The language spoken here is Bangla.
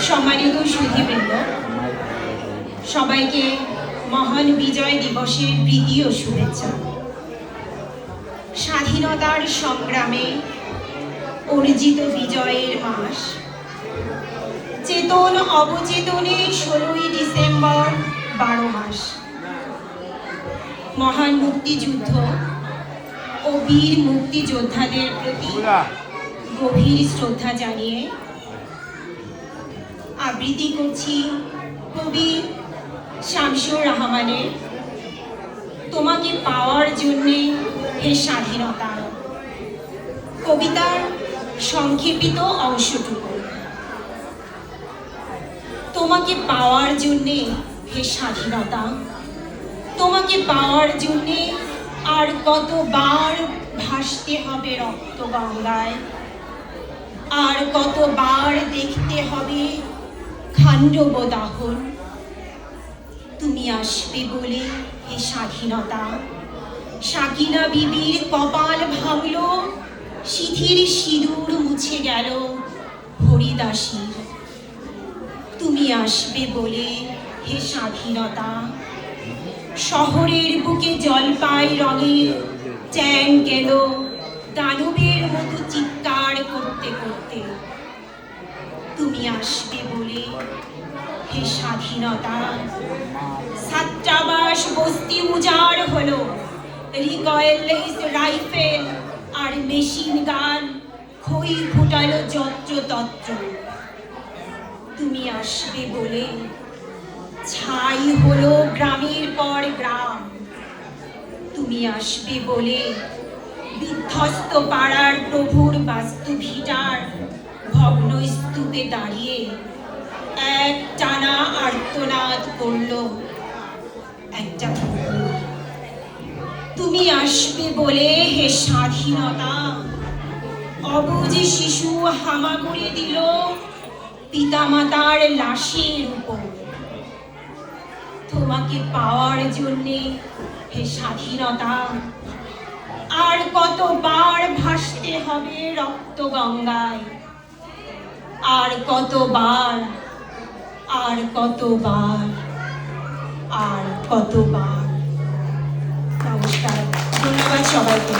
সম্মানিত সুধীবৃন্দ, সবাইকে মহান বিজয় দিবসের প্রীতি ও শুভেচ্ছা। স্বাধীনতার সংগ্রামে অর্জিত বিজয়ের মাস, চেতন অবচেতনে 16ই ডিসেম্বর 12 মাস। মহান মুক্তিযুদ্ধ ও বীর মুক্তিযোদ্ধাদের প্রতি গভীর শ্রদ্ধা জানিয়ে আবৃত্তি করছি কবি শামসুর রহমানের তোমাকে পাওয়ার জন্যে হে স্বাধীনতা, কবিতার সংক্ষেপিত অংশটুকু। তোমাকে পাওয়ার জন্যে হে স্বাধীনতা, তোমাকে পাওয়ার জন্যে আর কতবার ভাসতে হবে রক্ত গঙ্গায়, আর কতবার দেখতে হবে খান্ডব দাহন। তুমি আসবে বলে হে স্বাধীনতা, সাকিনা বিবির কপাল ভাঙল, সিথির সিঁদুর মুছে গেল হরিদাসীর। তুমি আসবে বলে হে স্বাধীনতা, শহরের বুকে জলপাই রঙের চ্যাং গেল দানবের মতো চিৎকার করতে করতে। তুমি আসবে বলে হে স্বাধীনতা, ছাত্রাবাস বস্তি উজাড় হলো, রিকয়েললেস রাইফেল আর মেশিন গান খই ফুটালো যত্রতত্র। তুমি আসবে বলে ছাই হলো গ্রামের পর গ্রাম। তুমি আসবে বলে বিধ্বস্ত পাড়ার প্রভুর বাস্তু ভিটার ভগ্ন স্তূপে দাঁড়িয়ে এক টানা আর্তনাদ করল একটা কুকুর। তুমি আসবে বলে হে স্বাধীনতা, অবুঝ শিশু হামাগুড়ি দিল পিতামাতার লাশের উপর। তোমাকে পাওয়ার জন্যে হে স্বাধীনতা আর কতবার ভাসতে হবে রক্ত গঙ্গায়, আর কতবার, আর কতবার, আর কতবার। নমস্কার, ধন্যবাদ সবাইকে।